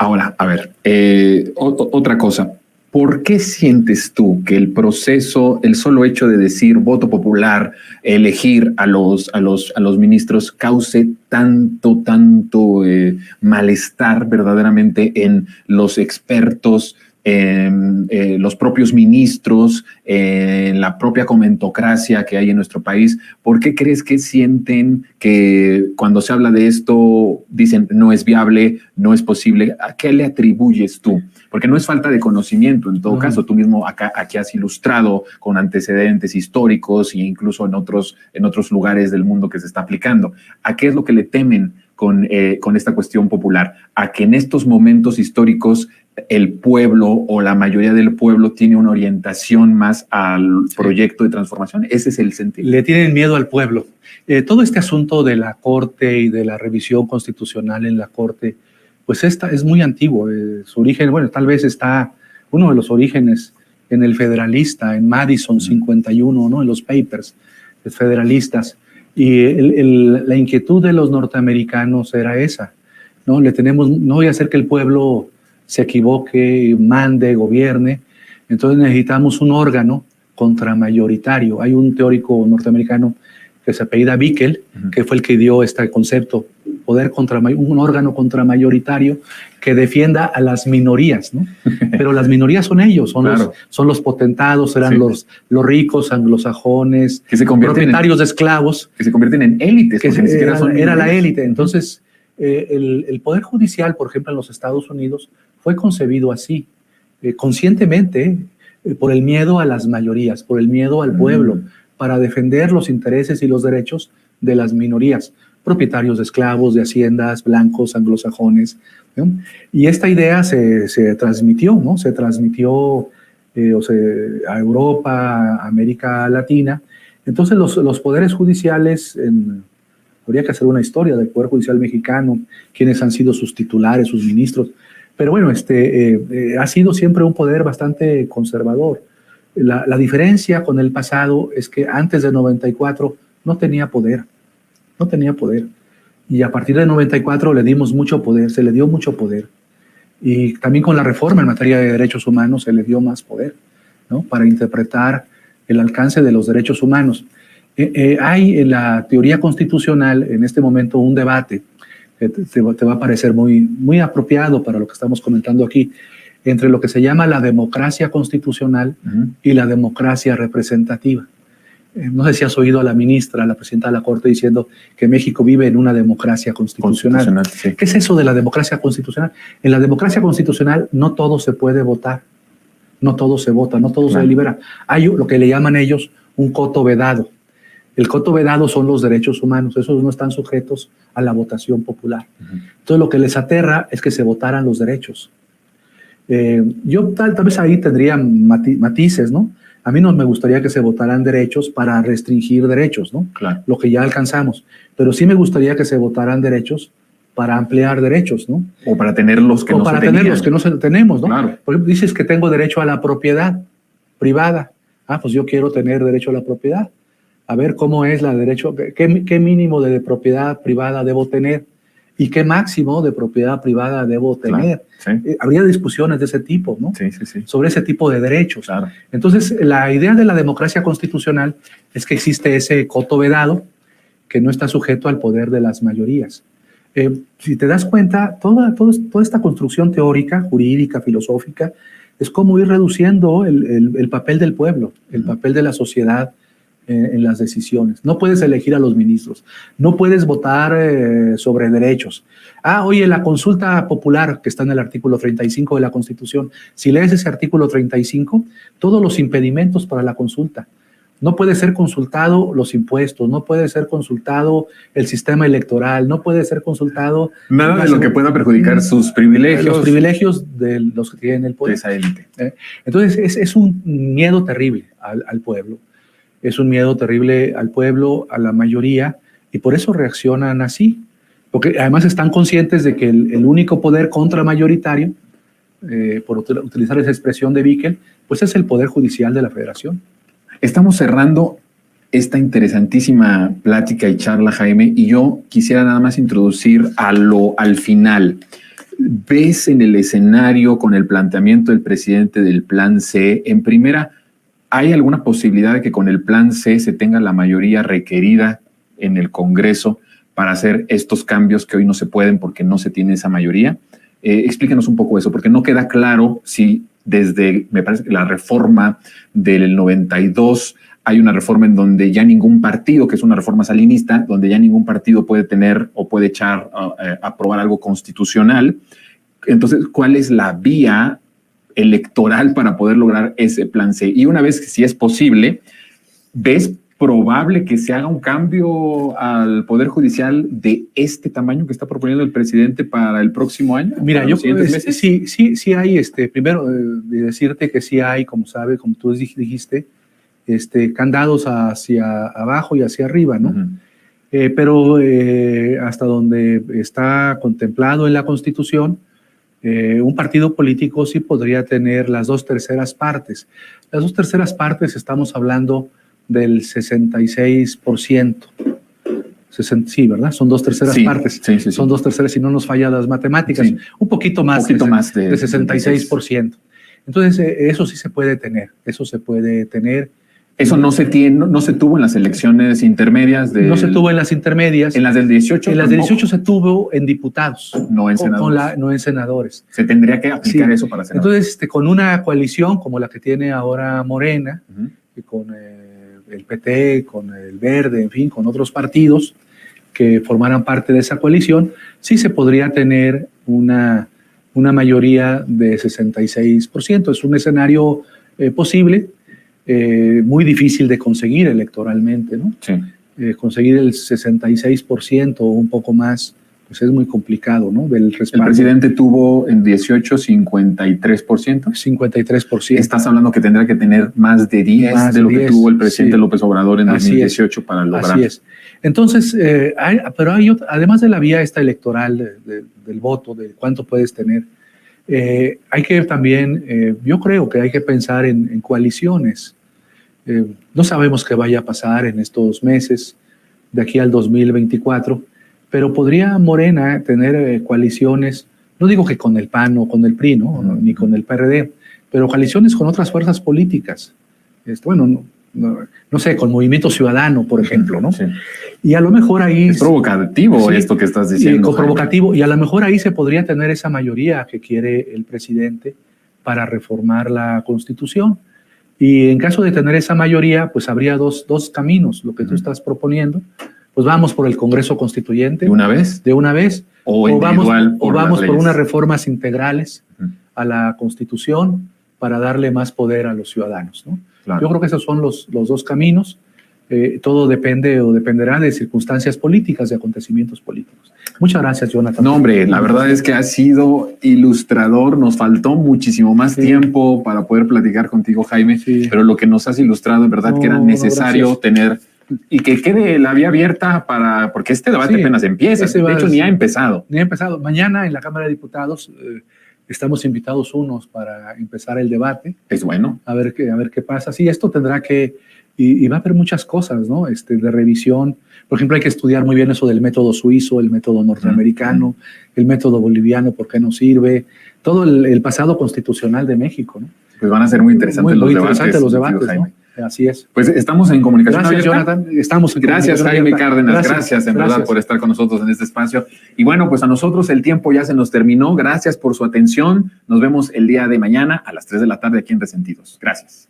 Ahora, a ver, otra cosa. ¿Por qué sientes tú que el proceso, el solo hecho de decir voto popular, elegir a los ministros, cause tanto malestar verdaderamente en los expertos, en los propios ministros, en la propia comentocracia que hay en nuestro país? ¿Por qué crees que sienten que cuando se habla de esto dicen no es viable, no es posible? ¿A qué le atribuyes tú? Porque no es falta de conocimiento, en todo caso, tú mismo aquí has ilustrado con antecedentes históricos e incluso en otros lugares del mundo que se está aplicando. ¿A qué es lo que le temen con esta cuestión popular? A que en estos momentos históricos el pueblo o la mayoría del pueblo tiene una orientación más al proyecto de transformación. Ese es el sentido. Le tienen miedo al pueblo. Todo este asunto de la Corte y de la revisión constitucional en la Corte, pues es muy antiguo. Su origen, bueno, tal vez está uno de los orígenes en el Federalista, en Madison 51, ¿no? En los papers federalistas. Y la inquietud de los norteamericanos era esa, ¿no? No voy a hacer que el pueblo se equivoque, mande, gobierne. Entonces necesitamos un órgano contramayoritario. Hay un teórico norteamericano que se apellida Bickel, que fue el que dio este concepto, un órgano contramayoritario que defienda a las minorías, ¿no? Pero las minorías son ellos, claro. son los potentados, eran los ricos anglosajones, que se propietarios de esclavos. Que se convierten en élites. Que era la élite. Entonces, el Poder Judicial, por ejemplo, en los Estados Unidos, fue concebido así, conscientemente, por el miedo a las mayorías, por el miedo al pueblo, para defender los intereses y los derechos de las minorías, propietarios de esclavos, de haciendas, blancos, anglosajones, ¿no? Y esta idea se transmitió, ¿no? Se transmitió a Europa, a América Latina. Entonces los poderes judiciales, habría que hacer una historia del Poder Judicial mexicano, quiénes han sido sus titulares, sus ministros, pero bueno, ha sido siempre un poder bastante conservador. La diferencia con el pasado es que antes de 94 no tenía poder. Y a partir de 94 le dimos mucho poder, se le dio mucho poder. Y también con la reforma en materia de derechos humanos se le dio más poder, ¿no? Para interpretar el alcance de los derechos humanos. Hay en la teoría constitucional en este momento un debate que te va a parecer muy apropiado para lo que estamos comentando aquí, entre lo que se llama la democracia constitucional y la democracia representativa. No sé si has oído a la ministra, a la presidenta de la Corte, diciendo que México vive en una democracia constitucional. Sí. ¿Qué es eso de la democracia constitucional? En la democracia constitucional no todo se puede votar, no todo se vota, no todo se delibera. Hay lo que le llaman ellos un coto vedado. El coto vedado son los derechos humanos, esos no están sujetos a la votación popular. Entonces lo que les aterra es que se votaran los derechos. Yo tal vez ahí tendría matices, ¿no? A mí no me gustaría que se votaran derechos para restringir derechos, ¿no? Claro. Lo que ya alcanzamos. Pero sí me gustaría que se votaran derechos para ampliar derechos, ¿no? O para tener los que no se tenían. O para tener los que no tenemos, ¿no? Claro. Por ejemplo, dices que tengo derecho a la propiedad privada. Pues yo quiero tener derecho a la propiedad. A ver cómo es la derecho, qué mínimo de propiedad privada debo tener y qué máximo de propiedad privada debo tener. Claro, sí. Habría discusiones de ese tipo, ¿no? Sí. Sobre ese tipo de derechos. Claro. Entonces, la idea de la democracia constitucional es que existe ese coto vedado que no está sujeto al poder de las mayorías. Si te das cuenta, toda esta construcción teórica, jurídica, filosófica, es como ir reduciendo el papel del pueblo, el papel de la sociedad en las decisiones. No puedes elegir a los ministros, no puedes votar sobre derechos. Oye, la consulta popular que está en el artículo 35 de la Constitución, si lees ese artículo 35, todos los impedimentos para la consulta. No puede ser consultado los impuestos, no puede ser consultado el sistema electoral, no puede ser consultado... Nada de lo que pueda perjudicar sus privilegios. Los privilegios de los que tienen el poder. De esa élite. Entonces, es un miedo terrible al pueblo. Es un miedo terrible al pueblo, a la mayoría, y por eso reaccionan así. Porque además están conscientes de que el único poder contramayoritario, por utilizar esa expresión de Bickel, pues es el Poder Judicial de la Federación. Estamos cerrando esta interesantísima plática y charla, Jaime, y yo quisiera nada más introducir al final. ¿Ves en el escenario con el planteamiento del presidente del Plan C, en primera, hay alguna posibilidad de que con el Plan C se tenga la mayoría requerida en el Congreso para hacer estos cambios que hoy no se pueden porque no se tiene esa mayoría? Explíquenos un poco eso, porque no queda claro si desde, me parece que la reforma del 92, hay una reforma en donde ya ningún partido, que es una reforma salinista, donde ya ningún partido puede tener o puede aprobar algo constitucional. Entonces, ¿cuál es la vía electoral para poder lograr ese Plan C? Y una vez que si es posible, ¿ves probable que se haga un cambio al Poder Judicial de este tamaño que está proponiendo el presidente para el próximo año? Mira, yo creo que sí hay, primero decirte que sí hay, como tú dijiste, candados hacia abajo y hacia arriba, ¿no? Pero hasta donde está contemplado en la Constitución, un partido político sí podría tener las 2/3 partes. Las 2/3 partes estamos hablando del 66%. Sí, ¿verdad? Son 2/3 partes. Sí. Son 2/3 si no nos fallan las matemáticas. Sí. Un poquito más de 66%. Entonces, eso sí se puede tener. Eso se puede tener. Eso no se tuvo en las elecciones intermedias. No se tuvo en las intermedias. ¿En las del 18? En las del 18 se tuvo en diputados. No en senadores. No en senadores. Se tendría que aplicar eso para senadores. Entonces, con una coalición como la que tiene ahora Morena, y con el PT, con el Verde, en fin, con otros partidos que formaran parte de esa coalición, sí se podría tener una mayoría de 66%. Es un escenario posible, muy difícil de conseguir electoralmente, ¿no? Sí. Conseguir el 66% o un poco más, pues es muy complicado, ¿no? Del respaldo. El presidente tuvo en 18 53%. 53%. Estás hablando que tendrá que tener más de 10 de lo que tuvo el presidente López Obrador en 2018 para lograr. Así es. Entonces, pero hay además de la vía esta electoral del voto, de cuánto puedes tener, hay que también, yo creo que hay que pensar en coaliciones. No sabemos qué vaya a pasar en estos meses, de aquí al 2024, pero podría Morena tener coaliciones, no digo que con el PAN o con el PRI, ¿no? Ni con el PRD, pero coaliciones con otras fuerzas políticas. Bueno, no sé, con Movimiento Ciudadano, por ejemplo, ¿no? Sí. Y a lo mejor ahí... Es provocativo esto que estás diciendo. Provocativo, y a lo mejor ahí se podría tener esa mayoría que quiere el presidente para reformar la Constitución. Y en caso de tener esa mayoría, pues habría dos caminos, lo que tú estás proponiendo. Pues vamos por el Congreso Constituyente. ¿De una vez? De una vez. O vamos por unas reformas integrales a la Constitución para darle más poder a los ciudadanos, ¿no? Claro. Yo creo que esos son los dos caminos. Todo depende o dependerá de circunstancias políticas, de acontecimientos políticos. Muchas gracias, Jonathan. No, hombre, la verdad es que has sido ilustrador. Nos faltó muchísimo más tiempo para poder platicar contigo, Jaime, pero lo que nos has ilustrado, en verdad, que era necesario tener y que quede la vía abierta porque este debate apenas empieza. De hecho, ni ha empezado. Ni ha empezado. Mañana en la Cámara de Diputados estamos invitados unos para empezar el debate. Es bueno. A ver qué pasa. Sí, esto tendrá que... Y va a haber muchas cosas, ¿no? De revisión. Por ejemplo, hay que estudiar muy bien eso del método suizo, el método norteamericano, el método boliviano, por qué nos sirve, todo el pasado constitucional de México, ¿no? Pues van a ser muy interesantes los debates, Jaime. ¿No? Así es. Pues estamos en comunicación abierta. Jonathan. Estamos en Gracias, Jaime Cárdenas. Gracias, en verdad, por estar con nosotros en este espacio. Y bueno, pues a nosotros el tiempo ya se nos terminó. Gracias por su atención. Nos vemos el día de mañana a las 3 de la tarde aquí en Resentidos. Gracias.